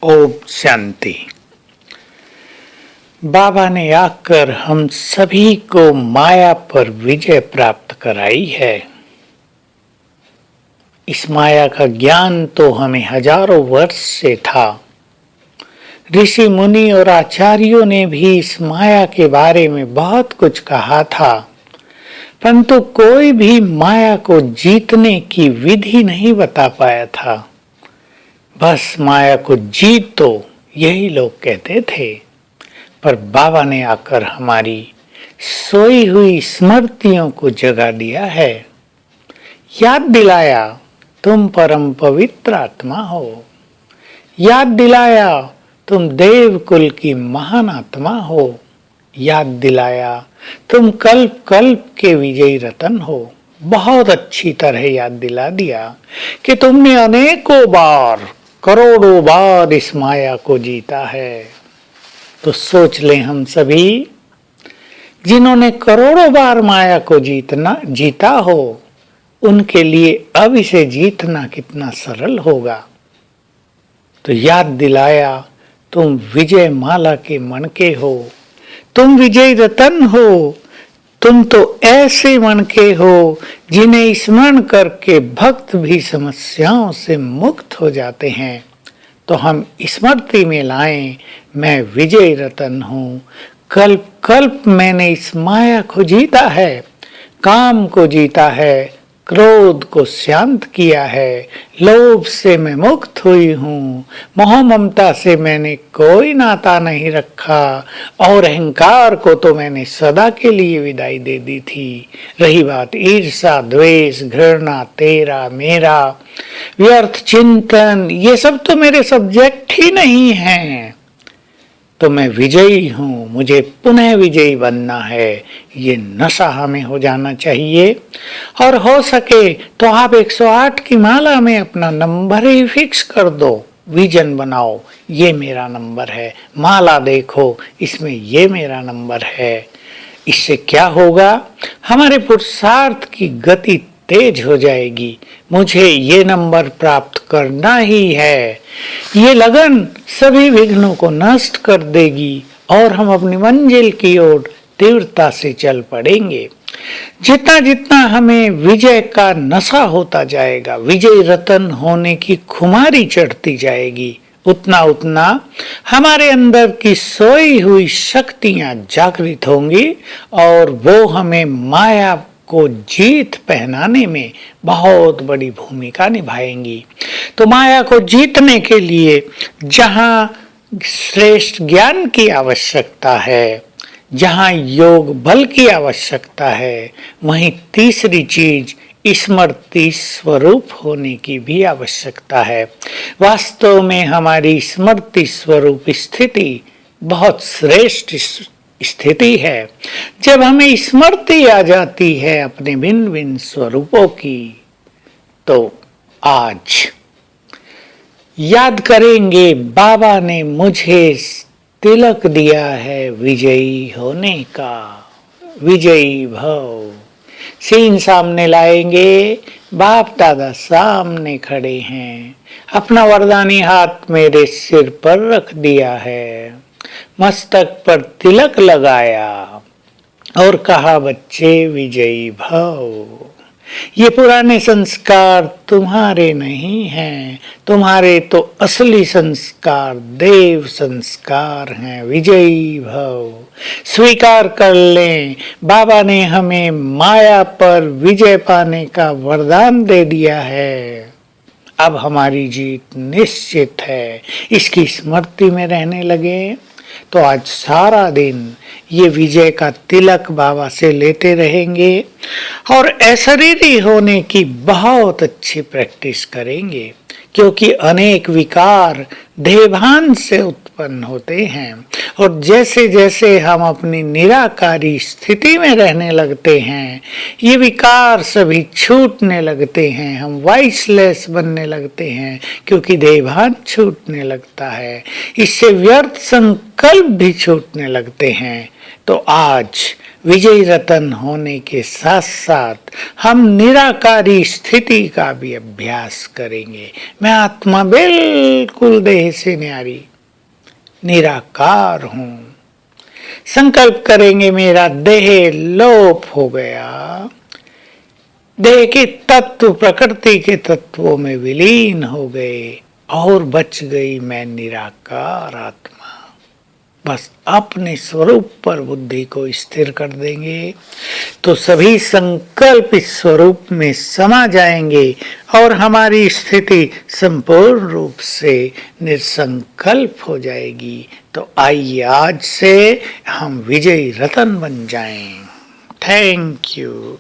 ओम शांति। बाबा ने आकर हम सभी को माया पर विजय प्राप्त कराई है। इस माया का ज्ञान तो हमें हजारों वर्ष से था। ऋषि मुनि और आचार्यों ने भी इस माया के बारे में बहुत कुछ कहा था, परंतु कोई भी माया को जीतने की विधि नहीं बता पाया था। बस माया को जीतो, यही लोग कहते थे। पर बाबा ने आकर हमारी सोई हुई स्मृतियों को जगा दिया है, याद दिलाया तुम परम पवित्र आत्मा हो, याद दिलाया तुम देव कुल की महान आत्मा हो, याद दिलाया तुम कल्प कल्प के विजयी रतन हो। बहुत अच्छी तरह याद दिला दिया कि तुमने अनेकों बार, करोड़ों बार इस माया को जीता है। तो सोच लें हम सभी, जिन्होंने करोड़ों बार माया को जीता हो, उनके लिए अब इसे जीतना कितना सरल होगा। तो याद दिलाया तुम विजय माला के मणके हो, तुम विजय रतन हो, तुम तो ऐसे मणके हो जिन्हें स्मरण करके भक्त भी समस्याओं से मुक्त हो जाते हैं। तो हम स्मृति में लाएं, मैं विजय रतन हूँ, कल्प कल्प मैंने इस माया को जीता है, काम को जीता है, क्रोध को शांत किया है, लोभ से मैं मुक्त हुई हूँ, मोह ममता से मैंने कोई नाता नहीं रखा और अहंकार को तो मैंने सदा के लिए विदाई दे दी थी। रही बात ईर्ष्या, द्वेष, घृणा, तेरा मेरा, व्यर्थ चिंतन, ये सब तो मेरे सब्जेक्ट ही नहीं हैं। तो मैं विजयी हूँ, मुझे पुनः विजयी बनना है, ये नशा हमें हो जाना चाहिए। और हो सके तो आप 108 की माला में अपना नंबर ही फिक्स कर दो, विजन बनाओ, ये मेरा नंबर है, माला देखो इसमें ये मेरा नंबर है। इससे क्या होगा, हमारे पुरुषार्थ की गति तेज हो जाएगी। मुझे ये नंबर प्राप्त करना ही है, ये लगन सभी विघ्नों को नष्ट कर देगी और हम अपनी मंजिल की ओर तीव्रता से चल पड़ेंगे। जितना जितना हमें विजय का नशा होता जाएगा, विजय रतन होने की खुमारी चढ़ती जाएगी, उतना उतना हमारे अंदर की सोई हुई शक्तियां जागृत होंगी और वो हमें माया को जीत पहनाने में बहुत बड़ी भूमिका निभाएंगी। तो माया को जीतने के लिए जहां श्रेष्ठ ज्ञान की आवश्यकता है, जहां योग बल की आवश्यकता है, वहीं तीसरी चीज स्मृति स्वरूप होने की भी आवश्यकता है। वास्तव में हमारी स्मृति स्वरूप स्थिति बहुत श्रेष्ठ स्थिति है। जब हमें स्मृति आ जाती है अपने भिन्न भिन्न स्वरूपों की, तो आज याद करेंगे बाबा ने मुझे तिलक दिया है विजयी होने का, विजयी भव। सीन सामने लाएंगे, बाप दादा सामने खड़े हैं, अपना वरदानी हाथ मेरे सिर पर रख दिया है, मस्तक पर तिलक लगाया और कहा बच्चे विजयी भव। ये पुराने संस्कार तुम्हारे नहीं हैं, तुम्हारे तो असली संस्कार देव संस्कार हैं। विजयी भव, स्वीकार कर लें, बाबा ने हमें माया पर विजय पाने का वरदान दे दिया है। अब हमारी जीत निश्चित है। इसकी स्मृति में रहने लगे तो आज सारा दिन ये विजय का तिलक बाबा से लेते रहेंगे और अशरीरी होने की बहुत अच्छी प्रैक्टिस करेंगे, क्योंकि अनेक विकार देहभान से उत्पन्न होते हैं और जैसे जैसे हम अपनी निराकारी स्थिति में रहने लगते हैं, ये विकार सभी छूटने लगते हैं, हम वॉइसलेस बनने लगते हैं, क्योंकि देहभान छूटने लगता है, इससे व्यर्थ संकल्प भी छूटने लगते हैं। तो आज विजयी रतन होने के साथ साथ हम निराकारी स्थिति का भी अभ्यास करेंगे। मैं आत्मा बिल्कुल देह से न्यारी निराकार हूं। संकल्प करेंगे मेरा देह लोप हो गया, देह के तत्व प्रकृति के तत्वों में विलीन हो गए और बच गई मैं निराकार आत्मा। बस अपने स्वरूप पर बुद्धि को स्थिर कर देंगे तो सभी संकल्प इस स्वरूप में समा जाएंगे और हमारी स्थिति संपूर्ण रूप से निसंकल्प हो जाएगी। तो आइए आज से हम विजयी रतन बन जाएं। Thank you.